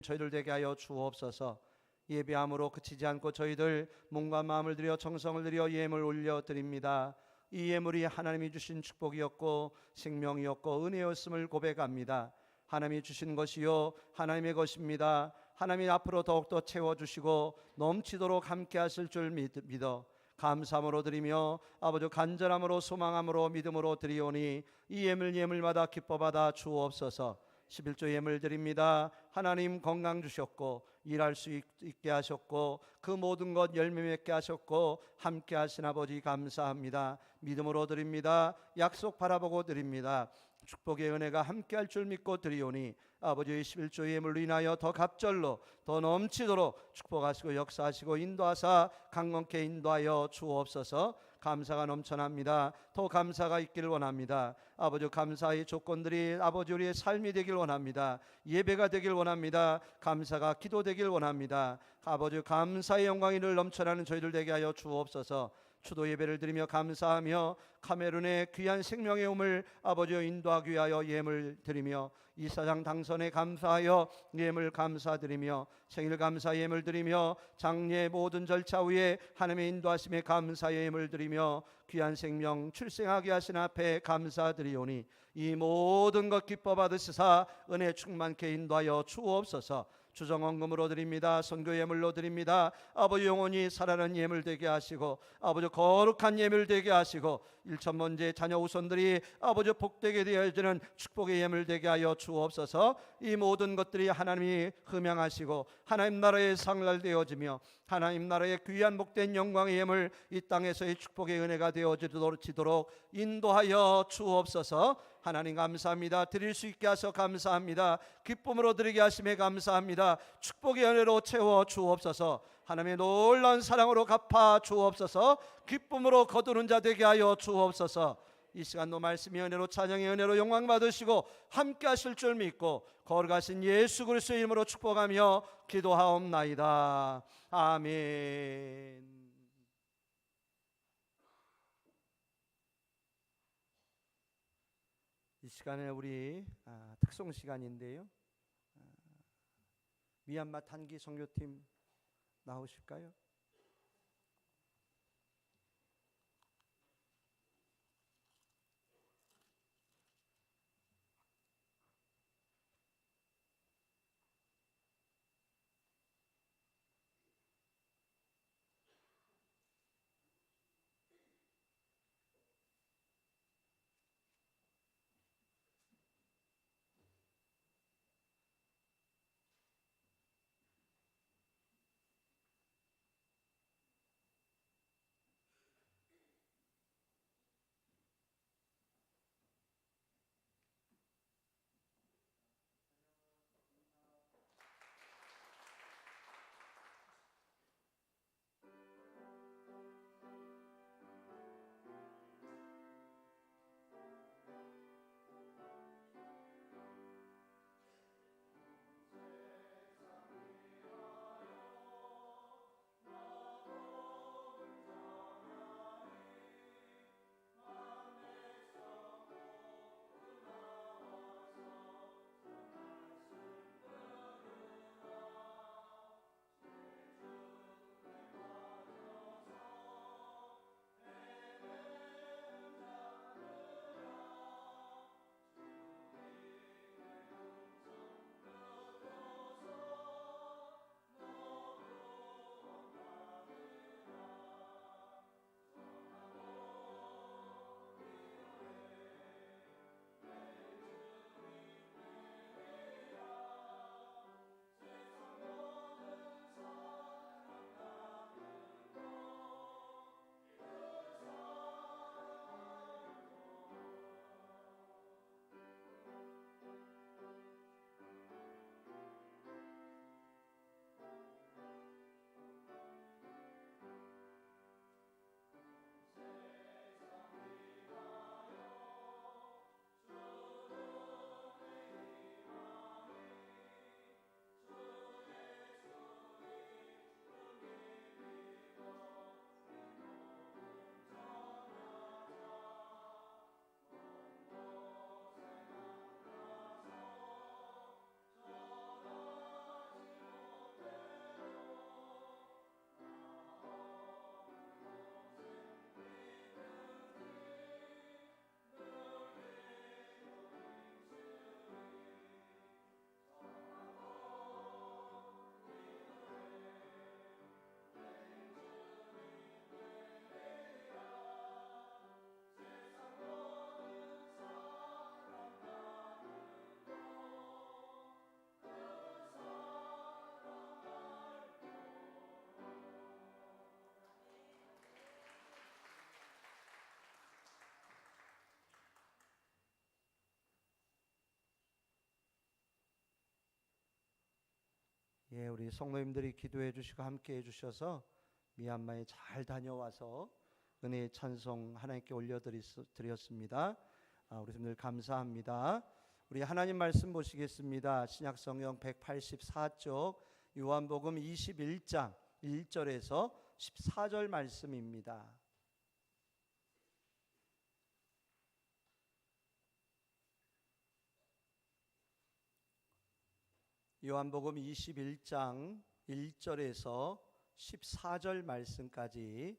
저희들 되게 하여 주옵소서. 예배함으로 그치지 않고 저희들 몸과 마음을 들여 정성을 들여 예물 올려드립니다. 이 예물이 하나님이 주신 축복이었고 생명이었고 은혜였음을 고백합니다. 하나님이 주신 것이요 하나님의 것입니다. 하나님이 앞으로 더욱더 채워주시고 넘치도록 함께 하실 줄 믿어 감사함으로 드리며 아버지 간절함으로 소망함으로 믿음으로 드리오니 이 예물마다 기뻐 받아 주옵소서. 11조 예물 드립니다. 하나님 건강 주셨고 일할 수 있게 하셨고 그 모든 것 열매 맺게 하셨고 함께 하신 아버지 감사합니다. 믿음으로 드립니다. 약속 바라보고 드립니다. 축복의 은혜가 함께 할 줄 믿고 드리오니 아버지의 11조 예물로 인하여 더 갑절로 더 넘치도록 축복하시고 역사하시고 인도하사 강건케 인도하여 주옵소서. 감사가 넘쳐납니다. 더 감사가 있기를 원합니다. 아버지 감사의 조건들이 아버지 우리의 삶이 되길 원합니다. 예배가 되길 원합니다. 감사가 기도되길 원합니다. 아버지 감사의 영광이 늘 넘쳐나는 저희들 되게 하여 주옵소서. 추도 예배를 드리며 감사하며 카메룬의 귀한 생명의 음을 아버지여 인도하기 위하여 예물 드리며 이사장 당선에 감사하여 예물 감사드리며 생일 감사 예물 드리며 장례 모든 절차 위에 하나님의 인도하심에 감사 예물 드리며 귀한 생명 출생하게 하신 앞에 감사드리오니 이 모든 것 기뻐 받으시사 은혜 충만케 인도하여 주옵소서. 주정원금으로 드립니다. 선교 예물로 드립니다. 아버지 영원히 살아나는 예물 되게 하시고 아버지 거룩한 예물 되게 하시고 일천번째 자녀 후손들이 아버지 복되게 되어지는 축복의 예물 되게 하여 주옵소서. 이 모든 것들이 하나님이 흠양하시고 하나님 나라의 상날 되어지며 하나님 나라의 귀한 복된 영광의 예물 이 땅에서의 축복의 은혜가 되어지도록 인도하여 주옵소서. 하나님 감사합니다. 드릴 수 있게 하셔서 감사합니다. 기쁨으로 드리게 하심에 감사합니다. 축복의 은혜로 채워 주옵소서. 하나님의 놀라운 사랑으로 갚아 주옵소서. 기쁨으로 거두는 자 되게 하여 주옵소서. 이 시간도 말씀의 은혜로 찬양의 은혜로 영광 받으시고 함께 하실 줄 믿고 거룩하신 예수 그리스도의 이름으로 축복하며 기도하옵나이다. 아멘. 이 시간에 우리 특송 시간인데요. 미얀마 단기 선교팀 나오실까요? 예, 우리 성도님들이 기도해 주시고 함께 해 주셔서 미얀마에 잘 다녀와서 은혜의 찬송 하나님께 올려드렸습니다. 우리 성도들 감사합니다. 우리 하나님 말씀 보시겠습니다. 신약성경 184쪽 요한복음 21장 1절에서 14절 말씀입니다. 요한복음 21장 1절에서 14절 말씀까지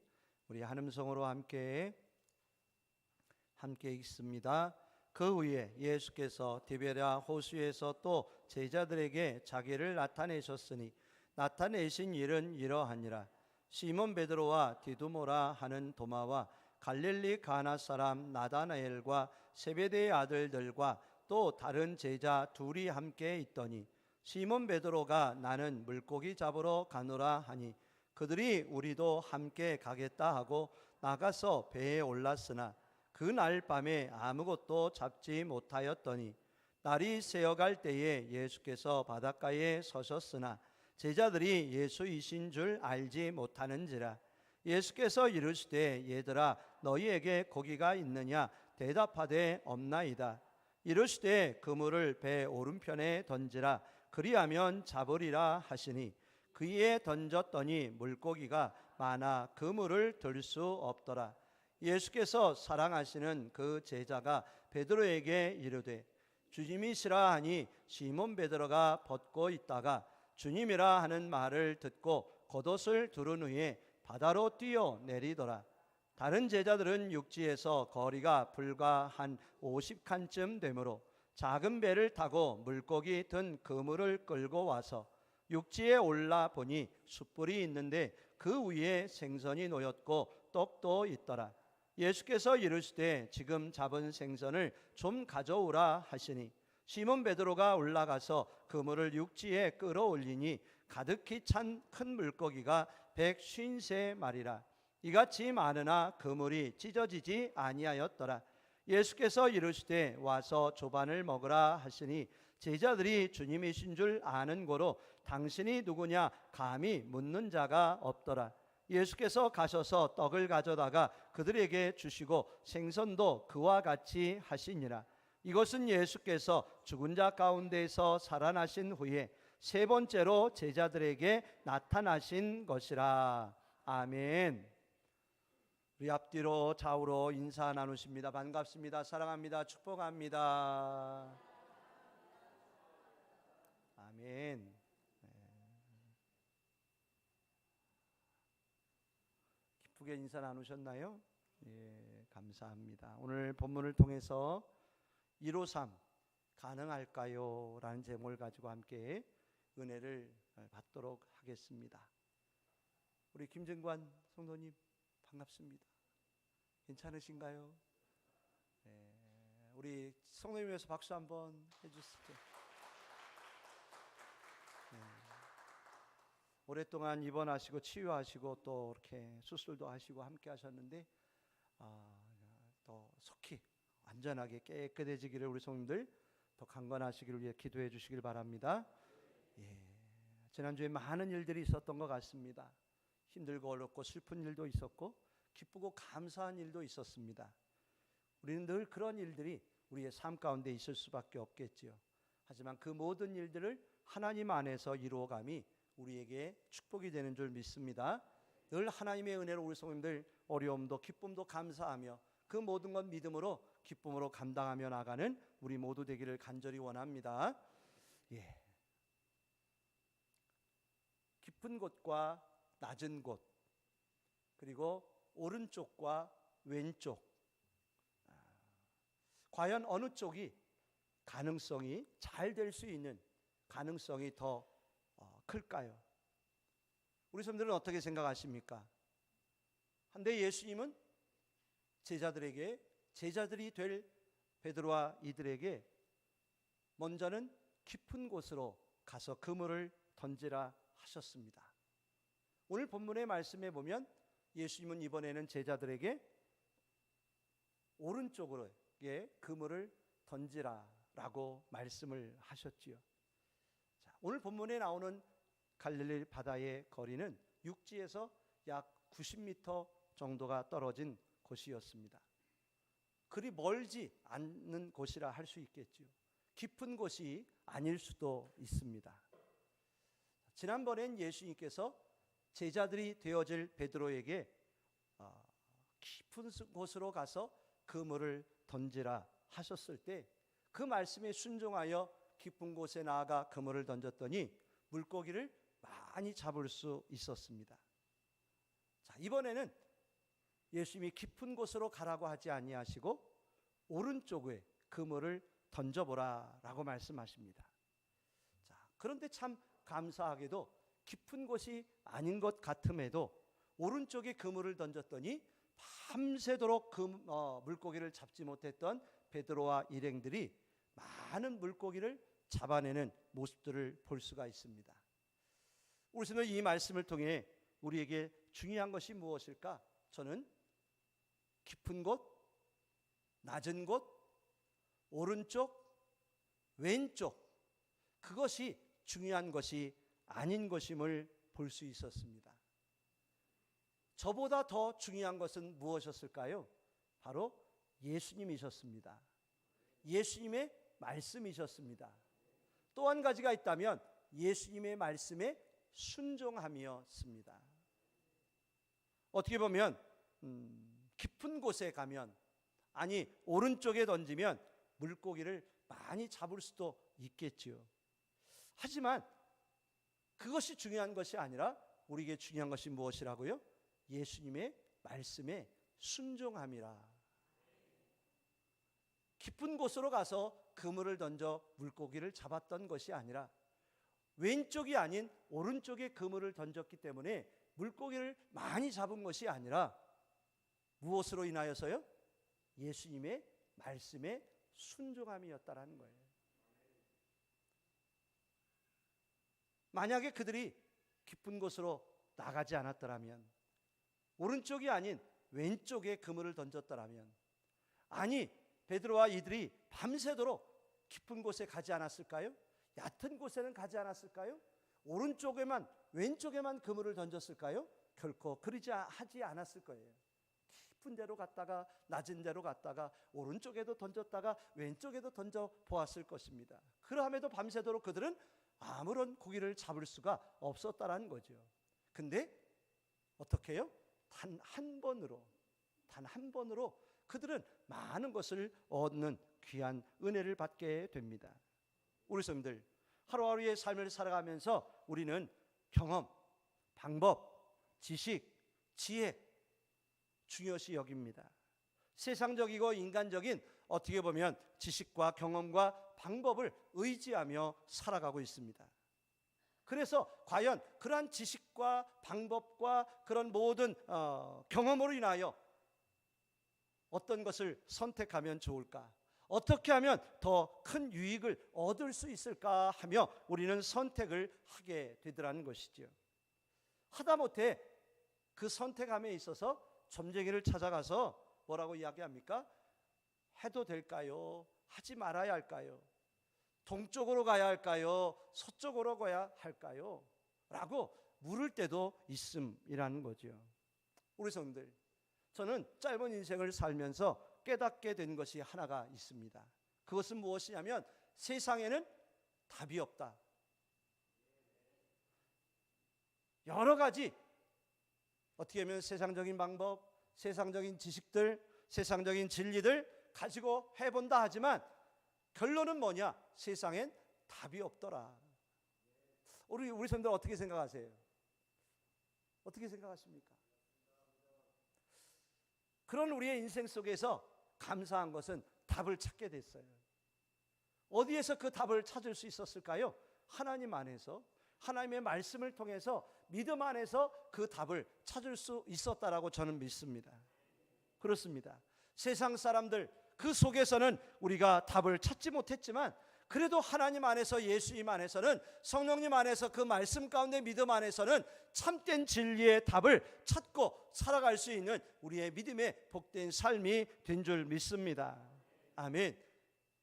우리 한음성으로 함께 읽습니다. 그 후에 예수께서 디베랴 호수에서 또 제자들에게 자기를 나타내셨으니 나타내신 일은 이러하니라. 시몬 베드로와 디두모라 하는 도마와 갈릴리 가나 사람 나다나엘과 세베대의 아들들과 또 다른 제자 둘이 함께 있더니 시몬 베드로가 나는 물고기 잡으러 가노라 하니 그들이 우리도 함께 가겠다 하고 나가서 배에 올랐으나 그날 밤에 아무것도 잡지 못하였더니 날이 새어갈 때에 예수께서 바닷가에 서셨으나 제자들이 예수이신 줄 알지 못하는지라. 예수께서 이르시되 얘들아 너희에게 고기가 있느냐 대답하되 없나이다. 이르시되 그물을 배 오른편에 던지라 그리하면 잡으리라 하시니 그이에 던졌더니 물고기가 많아 그물을 들 수 없더라. 예수께서 사랑하시는 그 제자가 베드로에게 이르되 주님이시라 하니 시몬 베드로가 벗고 있다가 주님이라 하는 말을 듣고 겉옷을 두른 후에 바다로 뛰어 내리더라. 다른 제자들은 육지에서 거리가 불과 한 50칸쯤 되므로 작은 배를 타고 물고기 든 그물을 끌고 와서 육지에 올라 보니 숯불이 있는데 그 위에 생선이 놓였고 떡도 있더라. 예수께서 이르시되 지금 잡은 생선을 좀 가져오라 하시니 시몬 베드로가 올라가서 그물을 육지에 끌어올리니 가득히 찬 큰 물고기가 153마리라. 이같이 많으나 그물이 찢어지지 아니하였더라. 예수께서 이르시되 와서 조반을 먹으라 하시니 제자들이 주님이신 줄 아는 고로 당신이 누구냐 감히 묻는 자가 없더라. 예수께서 가셔서 떡을 가져다가 그들에게 주시고 생선도 그와 같이 하시니라. 이것은 예수께서 죽은 자 가운데서 살아나신 후에 세 번째로 제자들에게 나타나신 것이라. 아멘. 우리 앞뒤로 좌우로 인사 나누십니다. 반갑습니다. 사랑합니다. 축복합니다. 아멘. 기쁘게 인사 나누셨나요? 예, 감사합니다. 오늘 본문을 통해서 153 가능할까요? 라는 제목을 가지고 함께 은혜를 받도록 하겠습니다. 우리 김정관 성도님 반갑습니다. 괜찮으신가요? 네, 우리 성도님 위해서 박수 한번 해주시죠. 네. 오랫동안 입원하시고 치유하시고 또 이렇게 수술도 하시고 함께 하셨는데 더 속히 완전하게 깨끗해지기를 우리 성도님들 더 강건하시기를 위해 기도해 주시길 바랍니다. 예, 지난주에 많은 일들이 있었던 것 같습니다. 힘들고 어렵고 슬픈 일도 있었고 기쁘고 감사한 일도 있었습니다. 우리는 늘 그런 일들이 우리의 삶 가운데 있을 수밖에 없겠지요. 하지만 그 모든 일들을 하나님 안에서 이루어감이 우리에게 축복이 되는 줄 믿습니다. 늘 하나님의 은혜로 우리 성도님들 어려움도 기쁨도 감사하며 그 모든 건 믿음으로 기쁨으로 감당하며 나가는 우리 모두 되기를 간절히 원합니다. 예. 깊은 곳과 낮은 곳 그리고 오른쪽과 왼쪽 과연 어느 쪽이 가능성이 잘 될 수 있는 가능성이 더 클까요? 우리 성도들은 어떻게 생각하십니까? 한데 예수님은 제자들이 될 베드로와 이들에게 먼저는 깊은 곳으로 가서 그물을 던지라 하셨습니다. 오늘 본문의 말씀에 보면 예수님은 이번에는 제자들에게 오른쪽으로 그물을 던지라라고 말씀을 하셨지요. 자, 오늘 본문에 나오는 갈릴리 바다의 거리는 육지에서 약 90m 정도가 떨어진 곳이었습니다. 그리 멀지 않는 곳이라 할 수 있겠죠. 깊은 곳이 아닐 수도 있습니다. 지난번엔 예수님께서 제자들이 되어질 베드로에게 깊은 곳으로 가서 그물을 던지라 하셨을 때 그 말씀에 순종하여 깊은 곳에 나아가 그물을 던졌더니 물고기를 많이 잡을 수 있었습니다. 자, 이번에는 예수님이 깊은 곳으로 가라고 하지 아니하시고 오른쪽에 그물을 던져보라라고 말씀하십니다. 자, 그런데 참 감사하게도 깊은 곳이 아닌 것 같음에도 오른쪽에 그물을 던졌더니 밤새도록 물고기를 잡지 못했던 베드로와 일행들이 많은 물고기를 잡아내는 모습들을 볼 수가 있습니다. 우리는 이 말씀을 통해 우리에게 중요한 것이 무엇일까? 저는 깊은 곳, 낮은 곳, 오른쪽, 왼쪽, 그것이 중요한 것이 아닌 것임을 볼 수 있었습니다. 저보다 더 중요한 것은 무엇이었을까요? 바로 예수님이셨습니다. 예수님의 말씀이셨습니다. 또 한 가지가 있다면 예수님의 말씀에 순종함이었습니다. 어떻게 보면 깊은 곳에 가면, 아니 오른쪽에 던지면 물고기를 많이 잡을 수도 있겠지요. 하지만 그것이 중요한 것이 아니라 우리에게 중요한 것이 무엇이라고요? 예수님의 말씀에 순종함이라. 깊은 곳으로 가서 그물을 던져 물고기를 잡았던 것이 아니라 왼쪽이 아닌 오른쪽에 그물을 던졌기 때문에 물고기를 많이 잡은 것이 아니라 무엇으로 인하여서요? 예수님의 말씀에 순종함이었다라는 거예요. 만약에 그들이 깊은 곳으로 나가지 않았더라면, 오른쪽이 아닌 왼쪽에 그물을 던졌더라면, 아니 베드로와 이들이 밤새도록 깊은 곳에 가지 않았을까요? 얕은 곳에는 가지 않았을까요? 오른쪽에만 왼쪽에만 그물을 던졌을까요? 결코 그러지 하지 않았을 거예요. 깊은 데로 갔다가 낮은 데로 갔다가 오른쪽에도 던졌다가 왼쪽에도 던져 보았을 것입니다. 그러함에도 밤새도록 그들은 아무런 고기를 잡을 수가 없었다라는 거죠. 근데 어떻게 해요? 단 한 번으로 그들은 많은 것을 얻는 귀한 은혜를 받게 됩니다. 우리 성도들, 하루하루의 삶을 살아가면서 우리는 경험, 방법, 지식, 지혜 중요시 여깁니다. 세상적이고 인간적인 어떻게 보면 지식과 경험과 방법을 의지하며 살아가고 있습니다. 그래서 과연 그러한 지식과 방법과 그런 모든 경험으로 인하여 어떤 것을 선택하면 좋을까? 어떻게 하면 더 큰 유익을 얻을 수 있을까 하며 우리는 선택을 하게 되더라는 것이죠. 하다못해 그 선택함에 있어서 점쟁이를 찾아가서 뭐라고 이야기합니까? 해도 될까요? 하지 말아야 할까요? 동쪽으로 가야 할까요? 서쪽으로 가야 할까요? 라고 물을 때도 있음이라는 거죠. 우리 성도들, 저는 짧은 인생을 살면서 깨닫게 된 것이 하나가 있습니다. 그것은 무엇이냐면 세상에는 답이 없다. 여러 가지 어떻게 하면 세상적인 방법, 세상적인 지식들, 세상적인 진리들 가지고 해본다 하지만 결론은 뭐냐? 세상엔 답이 없더라. 우리 성도들 어떻게 생각하세요? 어떻게 생각하십니까? 그런 우리의 인생 속에서 감사한 것은 답을 찾게 됐어요. 어디에서 그 답을 찾을 수 있었을까요? 하나님 안에서, 하나님의 말씀을 통해서 믿음 안에서 그 답을 찾을 수 있었다라고 저는 믿습니다. 그렇습니다. 세상 사람들 그 속에서는 우리가 답을 찾지 못했지만 그래도 하나님 안에서, 예수님 안에서는, 성령님 안에서, 그 말씀 가운데 믿음 안에서는 참된 진리의 답을 찾고 살아갈 수 있는 우리의 믿음의 복된 삶이 된 줄 믿습니다. 아멘.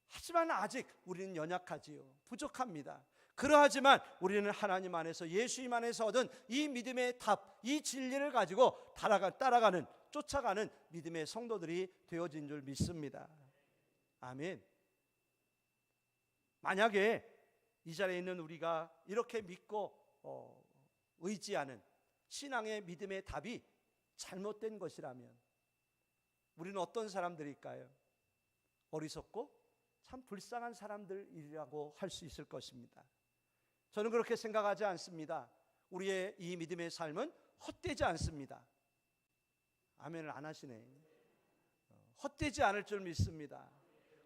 하지만 아직 우리는 연약하지요. 부족합니다. 그러하지만 우리는 하나님 안에서 예수님 안에서 얻은 이 믿음의 답, 이 진리를 가지고 따라가는 쫓아가는 믿음의 성도들이 되어진 줄 믿습니다. 아멘. 만약에 이 자리에 있는 우리가 이렇게 믿고 의지하는 신앙의 믿음의 답이 잘못된 것이라면 우리는 어떤 사람들일까요? 어리석고 참 불쌍한 사람들이라고 할 수 있을 것입니다. 저는 그렇게 생각하지 않습니다. 우리의 이 믿음의 삶은 헛되지 않습니다. 아멘을 안 하시네. 헛되지 않을 줄 믿습니다.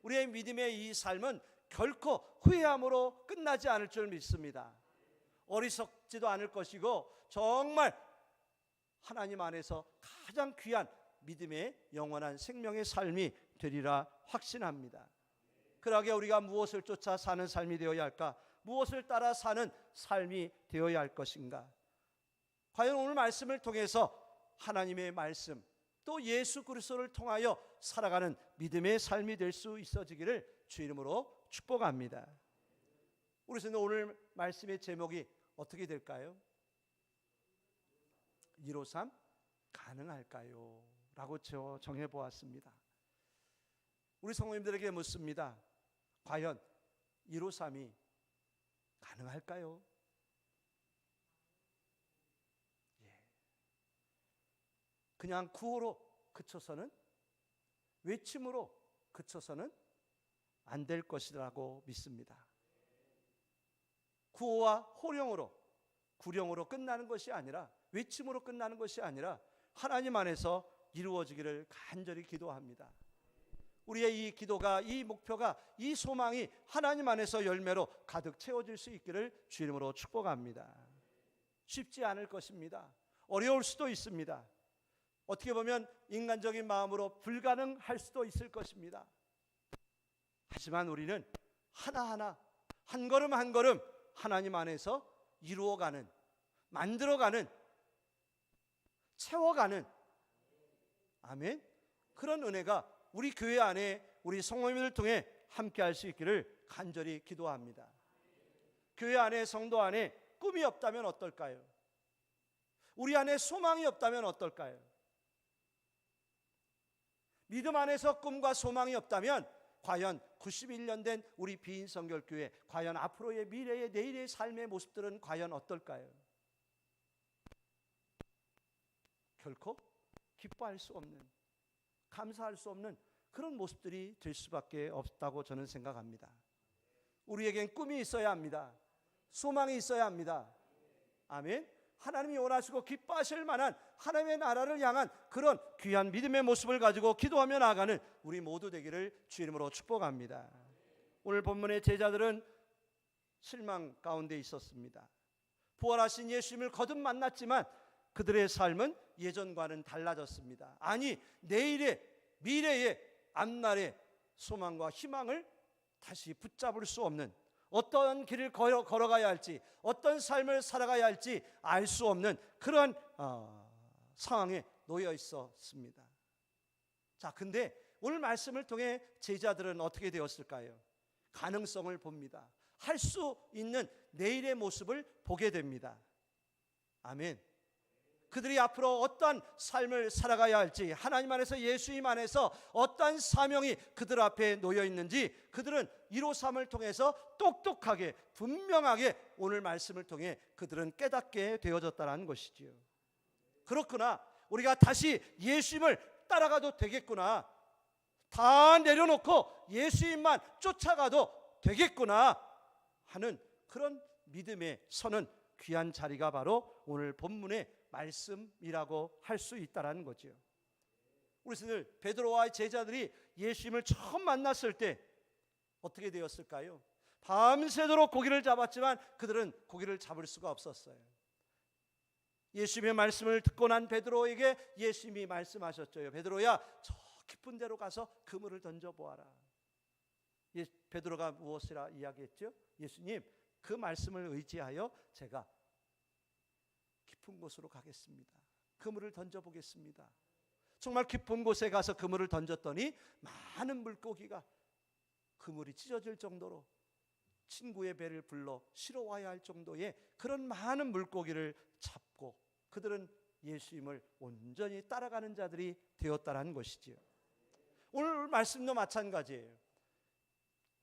우리의 믿음의 이 삶은 결코 후회함으로 끝나지 않을 줄 믿습니다. 어리석지도 않을 것이고 정말 하나님 안에서 가장 귀한 믿음의 영원한 생명의 삶이 되리라 확신합니다. 그러하게 우리가 무엇을 쫓아 사는 삶이 되어야 할까? 무엇을 따라 사는 삶이 되어야 할 것인가? 과연 오늘 말씀을 통해서 하나님의 말씀 또 예수 그리스도를 통하여 살아가는 믿음의 삶이 될 수 있어지기를 주 이름으로 축복합니다. 우리 선생님 오늘 말씀의 제목이 어떻게 될까요? 153 가능할까요? 라고 정해보았습니다. 우리 성도님들에게 묻습니다. 과연 153이 가능할까요? 그냥 구호로 그쳐서는, 외침으로 그쳐서는 안 될 것이라고 믿습니다. 구호와 호령으로, 구령으로 끝나는 것이 아니라, 외침으로 끝나는 것이 아니라 하나님 안에서 이루어지기를 간절히 기도합니다. 우리의 이 기도가, 이 목표가, 이 소망이 하나님 안에서 열매로 가득 채워질 수 있기를 주 이름으로 축복합니다. 쉽지 않을 것입니다. 어려울 수도 있습니다. 어떻게 보면 인간적인 마음으로 불가능할 수도 있을 것입니다. 하지만 우리는 하나하나 한 걸음 한 걸음 하나님 안에서 이루어가는, 만들어가는, 채워가는, 아멘, 그런 은혜가 우리 교회 안에 우리 성도님을 통해 함께 할 수 있기를 간절히 기도합니다. 교회 안에, 성도 안에 꿈이 없다면 어떨까요? 우리 안에 소망이 없다면 어떨까요? 믿음 안에서 꿈과 소망이 없다면 과연 91년 된 우리 비인성결교회, 과연 앞으로의 미래의 내일의 삶의 모습들은 과연 어떨까요? 결코 기뻐할 수 없는, 감사할 수 없는 그런 모습들이 될 수밖에 없다고 저는 생각합니다. 우리에겐 꿈이 있어야 합니다. 소망이 있어야 합니다. 아멘. 하나님이 원하시고 기뻐하실 만한 하나님의 나라를 향한 그런 귀한 믿음의 모습을 가지고 기도하며 나아가는 우리 모두 되기를 주 이름으로 축복합니다. 오늘 본문의 제자들은 실망 가운데 있었습니다. 부활하신 예수님을 거듭 만났지만 그들의 삶은 예전과는 달라졌습니다. 아니, 내일의, 미래의, 앞날의 소망과 희망을 다시 붙잡을 수 없는, 어떤 길을 걸어가야 할지, 어떤 삶을 살아가야 할지 알 수 없는 그런 상황에 놓여 있었습니다. 자, 근데 오늘 말씀을 통해 제자들은 어떻게 되었을까요? 가능성을 봅니다. 할 수 있는 내일의 모습을 보게 됩니다. 아멘. 그들이 앞으로 어떤 삶을 살아가야 할지, 하나님 안에서, 예수님 안에서 어떤 사명이 그들 앞에 놓여 있는지 그들은 153을 통해서 똑똑하게, 분명하게 오늘 말씀을 통해 그들은 깨닫게 되어졌다는 것이지요. 그렇구나, 우리가 다시 예수님을 따라가도 되겠구나, 다 내려놓고 예수님만 쫓아가도 되겠구나 하는 그런 믿음에 서는 귀한 자리가 바로 오늘 본문의 말씀이라고 할 수 있다는 거죠. 우리 스들 베드로와 제자들이 예수님을 처음 만났을 때 어떻게 되었을까요? 밤새도록 고기를 잡았지만 그들은 고기를 잡을 수가 없었어요. 예수님의 말씀을 듣고 난 베드로에게 예수님이 말씀하셨죠. 베드로야, 저 깊은 데로 가서 그물을 던져보아라. 베드로가 무엇이라 이야기했죠? 예수님, 그 말씀을 의지하여 제가 깊은 곳으로 가겠습니다. 그물을 던져보겠습니다. 정말 깊은 곳에 가서 그물을 던졌더니 많은 물고기가 그물이 찢어질 정도로 친구의 배를 불러 실어와야 할 정도의 그런 많은 물고기를 잡고 그들은 예수님을 온전히 따라가는 자들이 되었다라는 것이지요. 오늘 말씀도 마찬가지예요.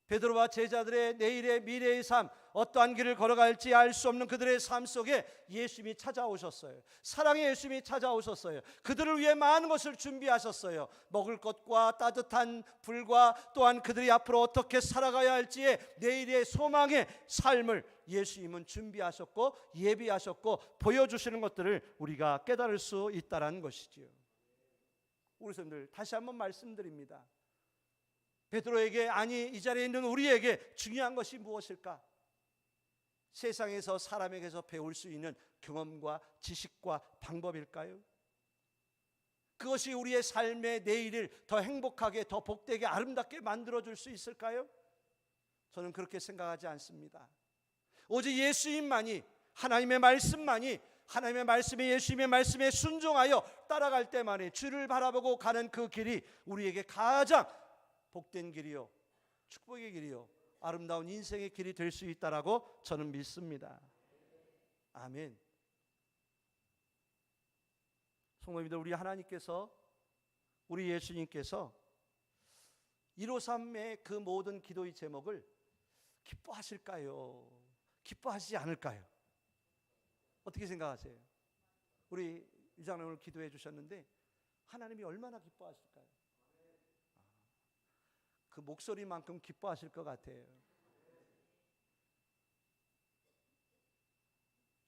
베드로와 제자들의 내일의 미래의 삶, 어떠한 길을 걸어갈지 알 수 없는 그들의 삶 속에 예수님이 찾아오셨어요. 사랑의 예수님이 찾아오셨어요. 그들을 위해 많은 것을 준비하셨어요. 먹을 것과 따뜻한 불과 또한 그들이 앞으로 어떻게 살아가야 할지의 내일의 소망의 삶을 예수님은 준비하셨고 예비하셨고 보여주시는 것들을 우리가 깨달을 수 있다는 것이지요. 우리 성도들, 다시 한번 말씀드립니다. 베드로에게, 아니 이 자리에 있는 우리에게 중요한 것이 무엇일까? 세상에서 사람에게서 배울 수 있는 경험과 지식과 방법일까요? 그것이 우리의 삶의 내일을 더 행복하게, 더 복되게, 아름답게 만들어줄 수 있을까요? 저는 그렇게 생각하지 않습니다. 오직 예수님만이, 하나님의 말씀만이, 하나님의 말씀에, 예수님의 말씀에 순종하여 따라갈 때만에 주를 바라보고 가는 그 길이 우리에게 가장 복된 길이요, 축복의 길이요, 아름다운 인생의 길이 될 수 있다라고 저는 믿습니다. 아멘. 성도님들, 우리 하나님께서, 우리 예수님께서 153의 그 모든 기도의 제목을 기뻐하실까요? 기뻐하시지 않을까요? 어떻게 생각하세요? 우리 유장님 오늘 기도해 주셨는데 하나님이 얼마나 기뻐하실까요? 그 목소리만큼 기뻐하실 것 같아요.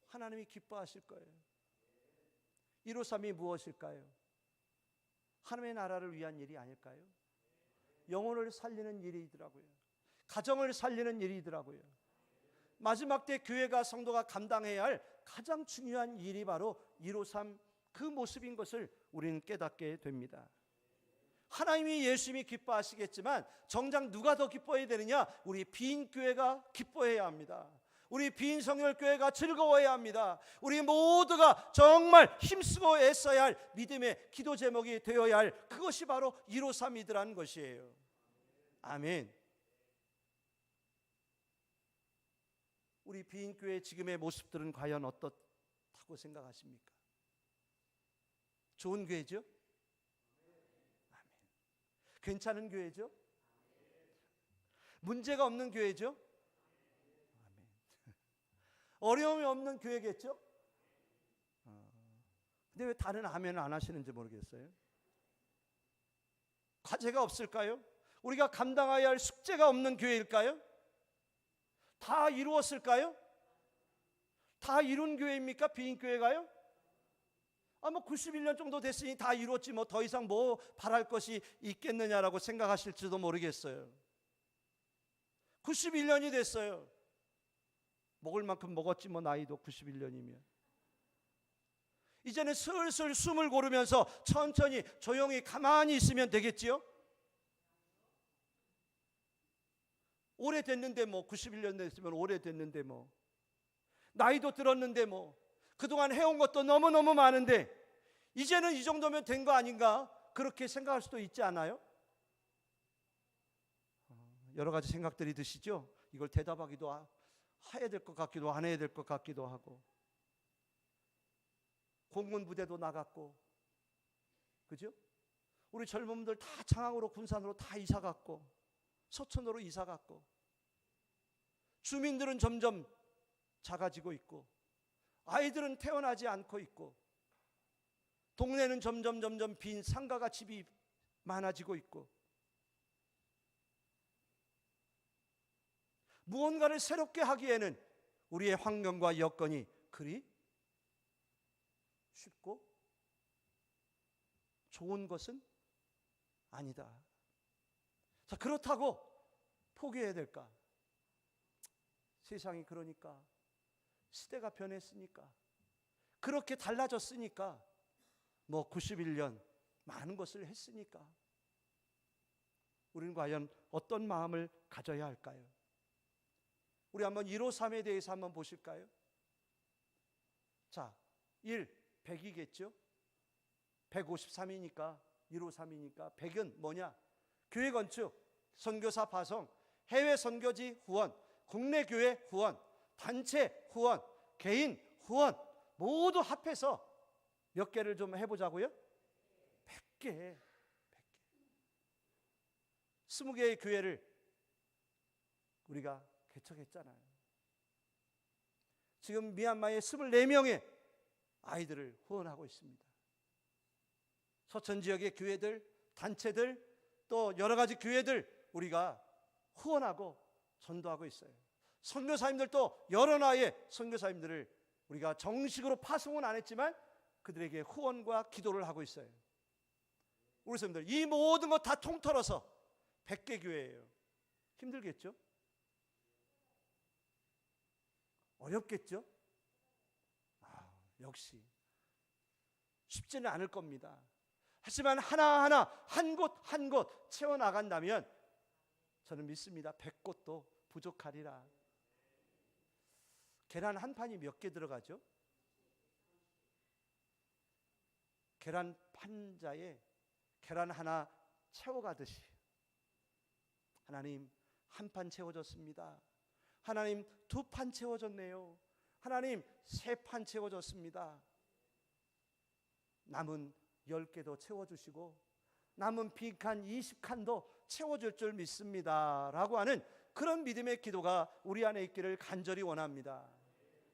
하나님이 기뻐하실 거예요. 153이 무엇일까요? 하나님의 나라를 위한 일이 아닐까요? 영혼을 살리는 일이더라고요. 가정을 살리는 일이더라고요. 마지막 때 교회가, 성도가 감당해야 할 가장 중요한 일이 바로 153 그 모습인 것을 우리는 깨닫게 됩니다. 하나님이, 예수님이 기뻐하시겠지만 정작 누가 더 기뻐해야 되느냐? 우리 빈 교회가 기뻐해야 합니다. 우리 빈 성결교회가 즐거워해야 합니다. 우리 모두가 정말 힘쓰고 애써야 할 믿음의 기도 제목이 되어야 할 그것이 바로 153이더라는 것이에요. 아멘. 우리 빈 교회 지금의 모습들은 과연 어떻다고 생각하십니까? 좋은 교회죠? 괜찮은 교회죠? 문제가 없는 교회죠? 아멘. 어려움이 없는 교회겠죠? 근데 왜 다른 아멘을 안 하시는지 모르겠어요. 과제가 없을까요? 우리가 감당해야 할 숙제가 없는 교회일까요? 다 이루었을까요? 다 이룬 교회입니까? 빈 교회가요? 91년 정도 됐으니 다 이루었지 뭐 더 이상 뭐 바랄 것이 있겠느냐라고 생각하실지도 모르겠어요. 91년이 됐어요. 먹을 만큼 먹었지 뭐, 나이도 91년이면. 이제는 슬슬 숨을 고르면서 천천히 조용히 가만히 있으면 되겠지요? 오래됐는데 뭐, 91년 됐으면 오래됐는데 뭐, 나이도 들었는데 뭐, 그동안 해온 것도 너무너무 많은데 이제는 이 정도면 된 거 아닌가? 그렇게 생각할 수도 있지 않아요? 여러 가지 생각들이 드시죠? 이걸 대답하기도 해야 될 것 같기도 안 해야 될 것 같기도 하고, 공군 부대도 나갔고, 그죠? 우리 젊은 분들 다 창항으로, 군산으로 다 이사 갔고, 서천으로 이사 갔고, 주민들은 점점 작아지고 있고, 아이들은 태어나지 않고 있고, 동네는 점점 빈 상가가 집이 많아지고 있고, 무언가를 새롭게 하기에는 우리의 환경과 여건이 그리 쉽고 좋은 것은 아니다. 자, 그렇다고 포기해야 될까? 세상이 그러니까, 시대가 변했으니까, 그렇게 달라졌으니까, 뭐 91년 많은 것을 했으니까 우리는 과연 어떤 마음을 가져야 할까요? 우리 한번 153에 대해서 한번 보실까요? 자, 100이겠죠? 153이니까 153이니까 100은 뭐냐? 교회 건축, 선교사 파송, 해외 선교지 후원, 국내 교회 후원, 단체 후원, 개인 후원 모두 합해서 몇 개를 좀 해보자고요? 100개. 20개의 교회를 우리가 개척했잖아요. 지금 미얀마에 24명의 아이들을 후원하고 있습니다. 서천 지역의 교회들, 단체들, 또 여러 가지 교회들 우리가 후원하고 전도하고 있어요. 선교사님들도 여러 나라의 선교사님들을 우리가 정식으로 파송은 안 했지만 그들에게 후원과 기도를 하고 있어요. 우리 선생님들 이 모든 것 다 통틀어서 100개 교회예요. 힘들겠죠? 어렵겠죠? 역시 쉽지는 않을 겁니다. 하지만 하나하나 한 곳 한 곳 채워나간다면 저는 믿습니다. 100곳도 부족하리라. 계란 한 판이 몇 개 들어가죠? 계란 판자에 계란 하나 채워가듯이 하나님 한 판 채워졌습니다. 하나님 두 판 채워졌네요. 하나님 세 판 채워졌습니다. 남은 10개도 채워주시고 남은 빈칸 20칸도 채워줄 줄 믿습니다 라고 하는 그런 믿음의 기도가 우리 안에 있기를 간절히 원합니다.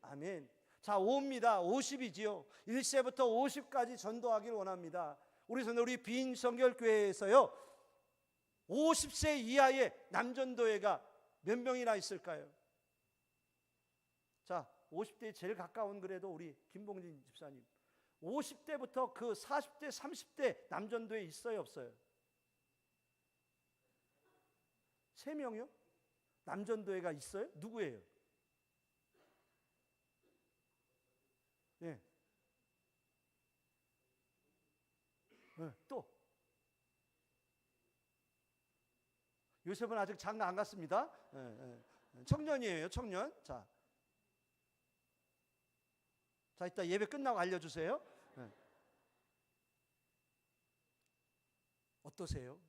아멘. 자, 5입니다. 50이지요. 1세부터 50까지 전도하기를 원합니다. 우리 비인성결교회에서요 50세 이하의 남전도회가 몇 명이나 있을까요? 자, 50대에 제일 가까운 그래도 우리 김봉진 집사님 50대부터 그 40대 30대 남전도에 있어요 없어요? 3명이요? 남전도회가 있어요? 누구예요? 네. 네. 또 요셉은 아직 장가 안 갔습니다. 네, 네. 청년이에요 청년. 자, 이따 예배 끝나고 알려주세요. 네. 어떠세요?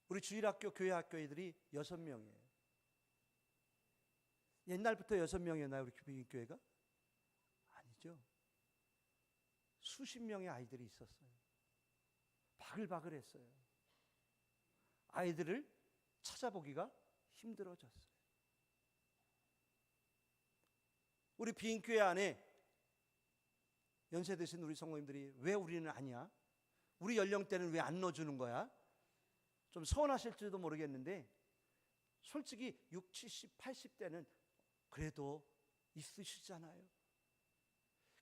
우리 주일학교 교회 학교애들이 6명이에요. 옛날부터 6명이었나요 우리 비인교회가? 아니죠. 수십 명의 아이들이 있었어요. 바글바글했어요. 아이들을 찾아보기가 힘들어졌어요. 우리 비인교회 안에 연세 드신 우리 성도님들이 왜 우리는 아니야? 우리 연령대는 왜 안 넣어주는 거야? 좀 서운하실지도 모르겠는데 솔직히 60, 70, 80대는 그래도 있으시잖아요.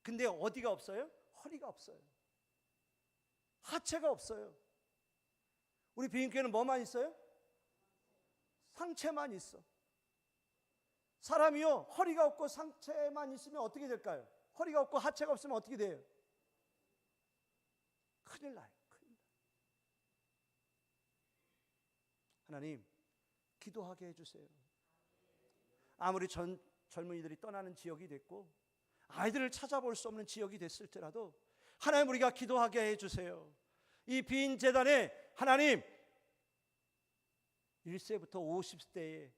근데 어디가 없어요? 허리가 없어요. 하체가 없어요. 우리 비인교회는 뭐만 있어요? 상체만 있어. 사람이요 허리가 없고 상체만 있으면 어떻게 될까요? 허리가 없고 하체가 없으면 어떻게 돼요? 큰일 나요. 큰일 나요. 하나님 기도하게 해주세요. 아무리 젊은이들이 떠나는 지역이 됐고 아이들을 찾아볼 수 없는 지역이 됐을지라도 하나님 우리가 기도하게 해주세요. 이 빈 재단에 하나님 1세부터 50세의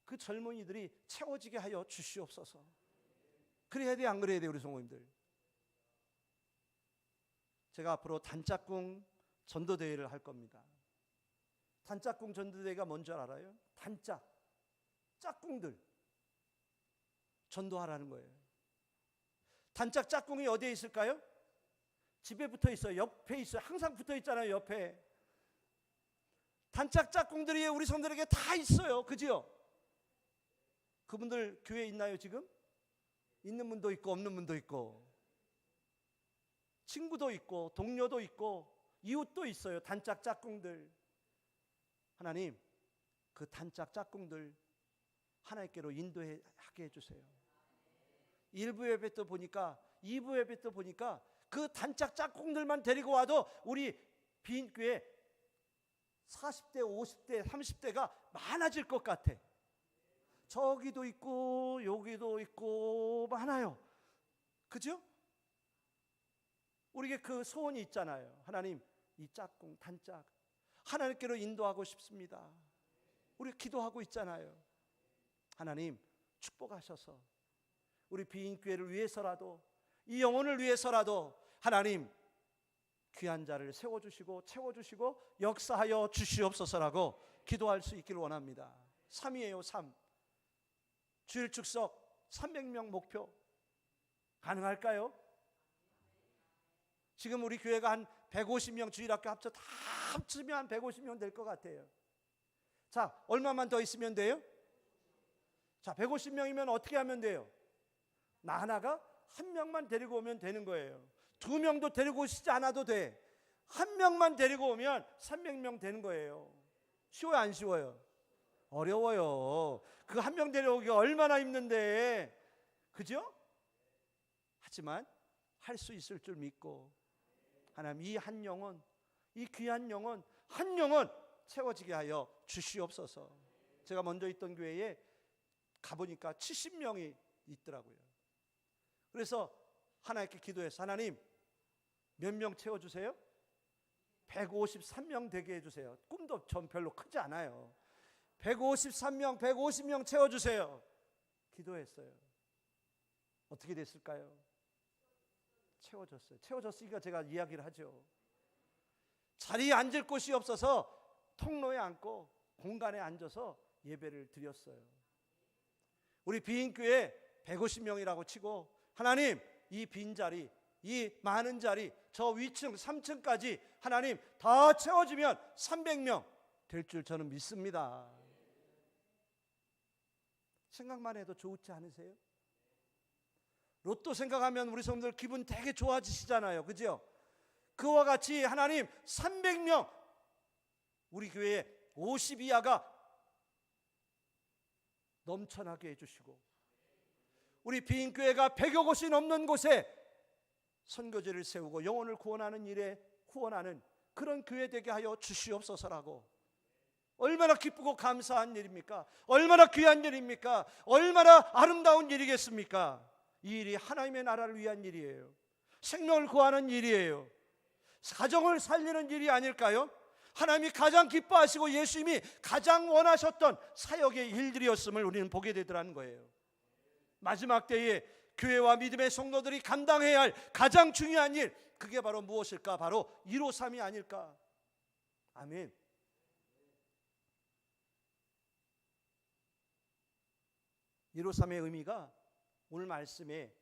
그 젊은이들이 채워지게 하여 주시옵소서. 그래야 돼 안 그래야 돼 우리 성도님들? 제가 앞으로 단짝꿍 전도대회를 할 겁니다. 단짝꿍 전도대회가 뭔지 알아요? 단짝 짝꿍들 전도하라는 거예요. 단짝 짝꿍이 어디에 있을까요? 집에 붙어 있어요. 옆에 있어요. 항상 붙어 있잖아요. 옆에. 단짝 짝꿍들이 우리 성도들에게 다 있어요. 그죠? 그분들 교회에 있나요 지금? 있는 분도 있고 없는 분도 있고 친구도 있고 동료도 있고 이웃도 있어요. 단짝 짝꿍들. 하나님 그 단짝 짝꿍들 하나님께로 인도하게 해주세요. 1부 예배 때 보니까 2부 예배 때 보니까 그 단짝 짝꿍들만 데리고 와도 우리 비인교회 40대 50대 30대가 많아질 것 같아. 저기도 있고 여기도 있고 많아요. 그죠? 우리에게 그 소원이 있잖아요. 하나님 이 짝꿍 단짝 하나님께로 인도하고 싶습니다. 우리 기도하고 있잖아요. 하나님 축복하셔서 우리 비인교회를 위해서라도, 이 영혼을 위해서라도 하나님 귀한 자를 세워주시고 채워주시고 역사하여 주시옵소서라고 기도할 수 있기를 원합니다. 3이에요. 3. 주일 축석 300명 목표 가능할까요? 지금 우리 교회가 한 150명, 주일학교 다 합치면 한 150명 될 것 같아요. 자, 얼마만 더 있으면 돼요? 자, 150명이면 어떻게 하면 돼요? 나 하나가 한 명만 데리고 오면 되는 거예요. 2명도 데리고 오시지 않아도 돼. 한 명만 데리고 오면 300명 되는 거예요. 쉬워요, 안 쉬워요? 어려워요. 그 한 명 데려오기가 얼마나 힘든데, 그죠? 하지만 할 수 있을 줄 믿고 하나님 이 한 영혼, 이 귀한 영혼 한 영혼 채워지게 하여 주시옵소서. 제가 먼저 있던 교회에 가보니까 70명이 있더라고요. 그래서 하나님께 기도해서 하나님 몇 명 채워주세요? 153명 되게 해주세요. 꿈도 전 별로 크지 않아요. 153명, 150명 채워주세요. 기도했어요. 어떻게 됐을까요? 채워졌어요. 채워졌으니까 제가 이야기를 하죠. 자리에 앉을 곳이 없어서 통로에 앉고 공간에 앉아서 예배를 드렸어요. 우리 비인교회 150명이라고 치고 하나님 이 빈자리, 이 많은 자리, 저 위층 3층까지 하나님 다 채워지면 300명 될 줄 저는 믿습니다. 생각만 해도 좋지 않으세요? 로또 생각하면 우리 성도들 기분 되게 좋아지시잖아요. 그죠? 그와 같이 하나님 300명 우리 교회에 50 이하가 넘쳐나게 해주시고 우리 비인교회가 100여 곳이 넘는 곳에 선교제를 세우고 영혼을 구원하는 일에 후원하는 그런 교회 되게 하여 주시옵소서라고. 얼마나 기쁘고 감사한 일입니까? 얼마나 귀한 일입니까? 얼마나 아름다운 일이겠습니까? 이 일이 하나님의 나라를 위한 일이에요. 생명을 구하는 일이에요. 가정을 살리는 일이 아닐까요? 하나님이 가장 기뻐하시고 예수님이 가장 원하셨던 사역의 일들이었음을 우리는 보게 되더라는 거예요. 마지막 때에 교회와 믿음의 성도들이 감당해야 할 가장 중요한 일, 그게 바로 무엇일까? 바로 153이 아닐까? 아멘. (153의) 의미가 오늘 말씀에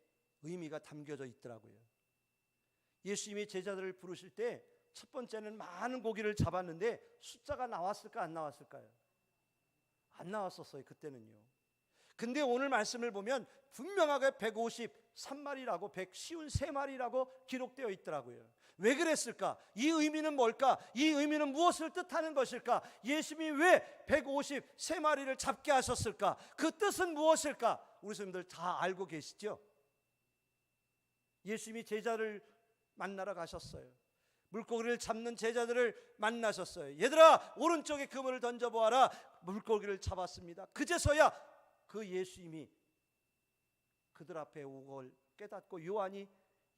의미가 담겨져 있더라고요. 예수님이 제자들을 부르실 때 첫 번째는 많은 고기를 잡았는데 숫자가 나왔을까 안 나왔을까요? 안 나왔었어요, 그때는요. 근데 오늘 말씀을 보면 분명하게 153마리라고 153마리라고 기록되어 있더라고요. 왜 그랬을까? 이 의미는 뭘까? 이 의미는 무엇을 뜻하는 것일까? 예수님이 왜 153마리를 잡게 하셨을까? 그 뜻은 무엇일까? 우리 선생님들 다 알고 계시죠? 예수님이 제자를 만나러 가셨어요. 물고기를 잡는 제자들을 만나셨어요. 얘들아, 오른쪽에 그물을 던져보아라. 물고기를 잡았습니다. 그제서야 그 예수님이 그들 앞에 오고 걸 깨닫고 요한이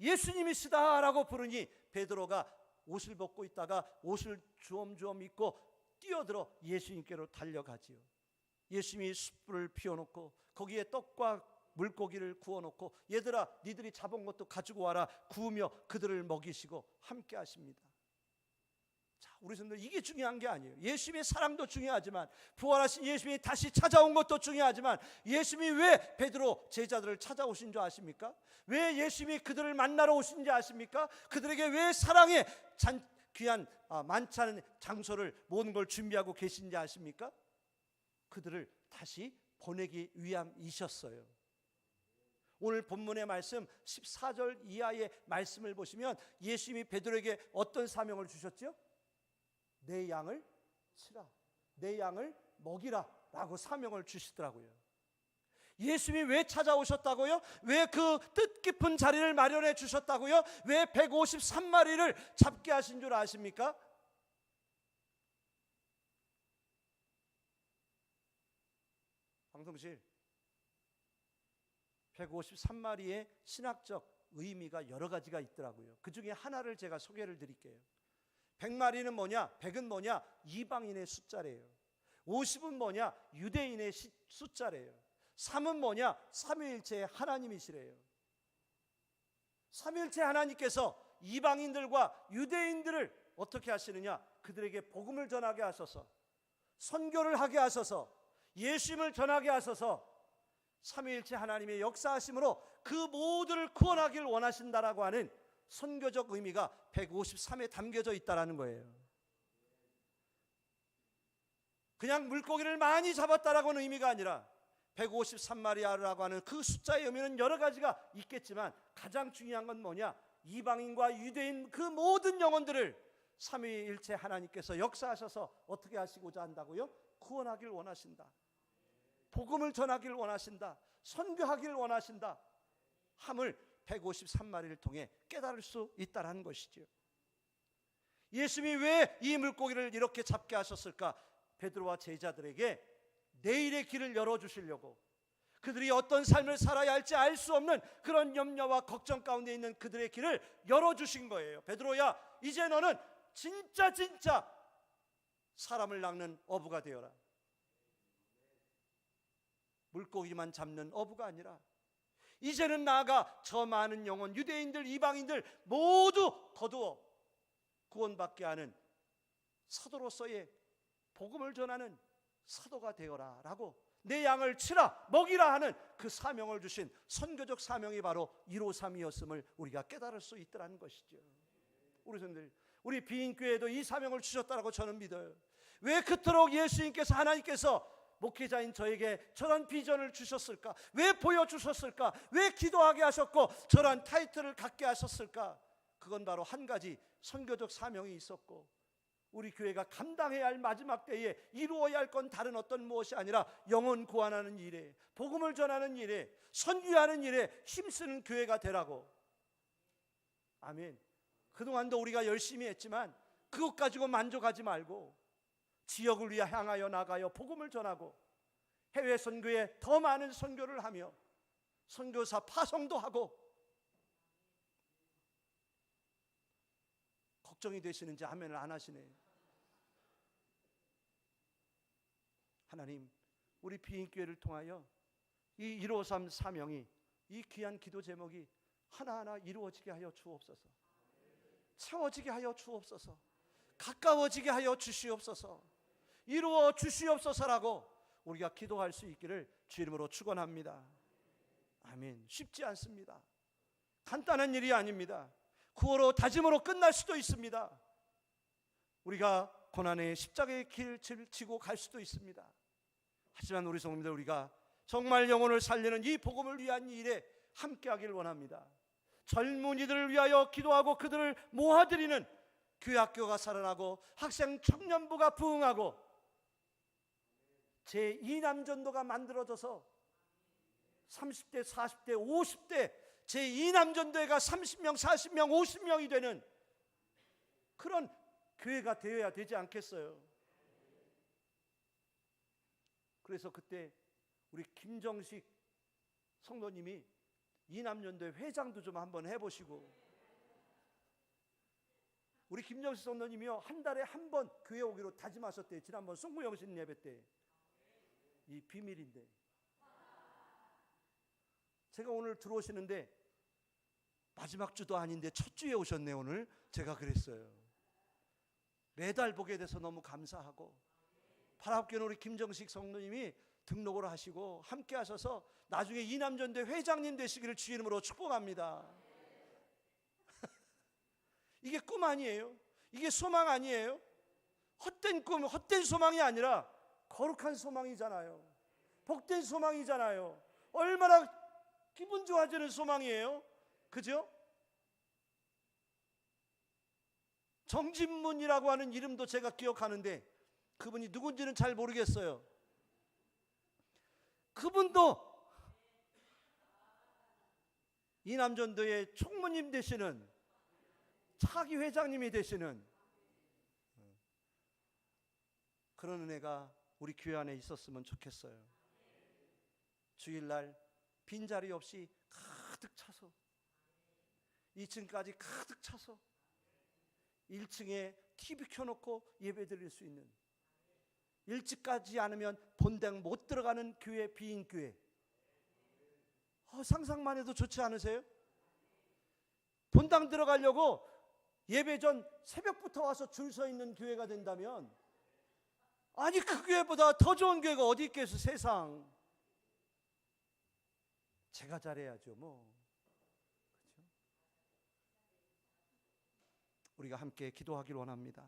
예수님이시다 라고 부르니 베드로가 옷을 벗고 있다가 옷을 주엄주엄 입고 뛰어들어 예수님께로 달려가지요. 예수님이 숯불을 피워놓고 거기에 떡과 물고기를 구워놓고 얘들아 니들이 잡은 것도 가지고 와라 구우며 그들을 먹이시고 함께 하십니다. 자, 우리 성도들 이게 중요한 게 아니에요. 예수님의 사랑도 중요하지만 부활하신 예수님이 다시 찾아온 것도 중요하지만 예수님이 왜 베드로 제자들을 찾아오신 줄 아십니까? 왜 예수님이 그들을 만나러 오신지 아십니까? 그들에게 왜 사랑의 귀한 많지 않은 장소를 모든 걸 준비하고 계신지 아십니까? 그들을 다시 보내기 위함이셨어요. 오늘 본문의 말씀 14절 이하의 말씀을 보시면 예수님이 베드로에게 어떤 사명을 주셨죠? 내 양을 치라, 내 양을 먹이라 라고 사명을 주시더라고요. 예수님이 왜 찾아오셨다고요? 왜 그 뜻깊은 자리를 마련해 주셨다고요? 왜 153마리를 잡게 하신 줄 아십니까? 방송실 153마리의 신학적 의미가 여러 가지가 있더라고요. 그 중에 하나를 제가 소개를 드릴게요. 100마리는 뭐냐? 100은 뭐냐? 이방인의 숫자래요. 50은 뭐냐? 유대인의 숫자래요. 3은 뭐냐? 삼위일체의 하나님이시래요. 삼위일체 하나님께서 이방인들과 유대인들을 어떻게 하시느냐? 그들에게 복음을 전하게 하셔서, 선교를 하게 하셔서, 예수님을 전하게 하셔서 삼위일체 하나님의 역사하심으로 그 모두를 구원하길 원하신다라고 하는 선교적 의미가 153에 담겨져 있다라는 거예요. 그냥 물고기를 많이 잡았다라고는 의미가 아니라 153마리라고 하는 그 숫자의 의미는 여러 가지가 있겠지만 가장 중요한 건 뭐냐? 이방인과 유대인 그 모든 영혼들을 삼위일체 하나님께서 역사하셔서 어떻게 하시고자 한다고요? 구원하길 원하신다. 복음을 전하길 원하신다. 선교하길 원하신다 함을 153마리를 통해 깨달을 수 있다는 것이죠. 예수님이 왜 이 물고기를 이렇게 잡게 하셨을까? 베드로와 제자들에게 내일의 길을 열어주시려고, 그들이 어떤 삶을 살아야 할지 알 수 없는 그런 염려와 걱정 가운데 있는 그들의 길을 열어주신 거예요. 베드로야, 이제 너는 진짜 사람을 낚는 어부가 되어라. 물고기만 잡는 어부가 아니라 이제는 나아가 저 많은 영혼, 유대인들, 이방인들 모두 거두어 구원받게 하는 사도로서의 복음을 전하는 사도가 되어라 라고, 내 양을 치라 먹이라 하는 그 사명을 주신 선교적 사명이 바로 153이었음을 우리가 깨달을 수 있더라는 것이죠. 우리 성도들, 우리 비인교회도 이 사명을 주셨다라고 저는 믿어요. 왜 그토록 예수님께서, 하나님께서 목회자인 저에게 저런 비전을 주셨을까? 왜 보여주셨을까? 왜 기도하게 하셨고 저런 타이틀을 갖게 하셨을까? 그건 바로 한 가지 선교적 사명이 있었고, 우리 교회가 감당해야 할 마지막 때에 이루어야 할 건 다른 어떤 무엇이 아니라 영혼 구원하는 일에, 복음을 전하는 일에, 선교하는 일에 힘쓰는 교회가 되라고. 아멘. 그동안도 우리가 열심히 했지만 그것 가지고 만족하지 말고 지역을 위해 향하여 나가여 복음을 전하고 해외 선교에 더 많은 선교를 하며 선교사 파송도 하고. 걱정이 되시는지 아멘을 안 하시네. 하나님, 우리 비인교회를 통하여 이 153 사명이, 이 귀한 기도 제목이 하나하나 이루어지게 하여 주옵소서. 채워지게 하여 주옵소서. 가까워지게 하여 주시옵소서. 이루어 주시옵소서라고 우리가 기도할 수 있기를 주 이름으로 축원합니다. 아멘. 쉽지 않습니다. 간단한 일이 아닙니다. 구호로 다짐으로 끝날 수도 있습니다. 우리가 고난의 십자가의 길을 지고 갈 수도 있습니다. 하지만 우리 성도님들, 우리가 정말 영혼을 살리는 이 복음을 위한 일에 함께하길 원합니다. 젊은이들을 위하여 기도하고 그들을 모아드리는 교회학교가 살아나고 학생 청년부가 부흥하고 제2남전도가 만들어져서 30대, 40대, 50대 제2남전도회가 30명, 40명, 50명이 되는 그런 교회가 되어야 되지 않겠어요? 그래서 그때 우리 김정식 성도님이 이남전도회 회장도 좀 한번 해보시고, 우리 김정식 성도님이요, 한 달에 한 번 교회 오기로 다짐하셨대요. 지난번 송구영신 예배 때. 이 비밀인데, 제가 오늘 들어오시는데 마지막 주도 아닌데 첫 주에 오셨네. 오늘 제가 그랬어요. 매달 보게 돼서 너무 감사하고, 파라업교회 우리 김정식 성도님이 등록을 하시고 함께 하셔서 나중에 이남전도회 회장님 되시기를 주 이름으로 축복합니다. 이게 꿈 아니에요? 이게 소망 아니에요? 헛된 꿈, 헛된 소망이 아니라 거룩한 소망이잖아요. 복된 소망이잖아요. 얼마나 기분 좋아지는 소망이에요. 그죠? 정진문이라고 하는 이름도 제가 기억하는데 그분이 누군지는 잘 모르겠어요. 그분도 이남전도의 총무님 되시는, 차기 회장님이 되시는 그런 은혜가 우리 교회 안에 있었으면 좋겠어요. 주일날 빈자리 없이 가득 차서 2층까지 가득 차서 1층에 TV 켜놓고 예배 드릴 수 있는 일찍 가지 않으면 본당 못 들어가는 교회, 비인 교회. 상상만 해도 좋지 않으세요? 본당 들어가려고 예배 전 새벽부터 와서 줄 서 있는 교회가 된다면, 아니 그 교회보다 더 좋은 교회가 어디 있겠어 세상. 제가 잘해야죠 뭐. 그렇죠? 우리가 함께 기도하길 원합니다.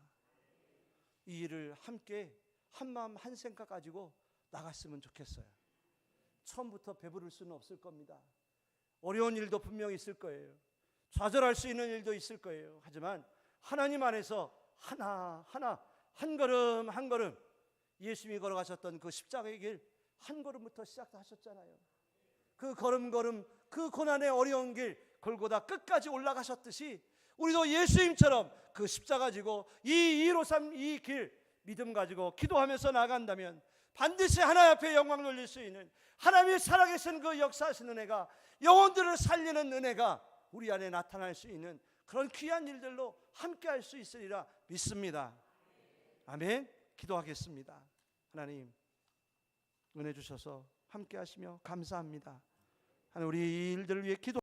이 일을 함께 한마음 한생각 가지고 나갔으면 좋겠어요. 처음부터 배부를 수는 없을 겁니다. 어려운 일도 분명히 있을 거예요. 좌절할 수 있는 일도 있을 거예요. 하지만 하나님 안에서 하나하나 한 걸음 한 걸음, 예수님이 걸어가셨던 그 십자가의 길 한 걸음부터 시작하셨잖아요. 그 걸음걸음, 그 고난의 어려운 길 골고다 끝까지 올라가셨듯이 우리도 예수님처럼 그 십자가 지고 이 153 이 길 믿음 가지고 기도하면서 나간다면 반드시 하나님 앞에 영광 돌릴 수 있는, 하나님이 살아계신 그 역사하시는 은혜가, 영혼들을 살리는 은혜가 우리 안에 나타날 수 있는 그런 귀한 일들로 함께 할 수 있으리라 믿습니다. 아멘. 기도하겠습니다. 하나님 은혜 주셔서 함께 하시며 감사합니다. 하나님 우리 이 일들을 위해 기도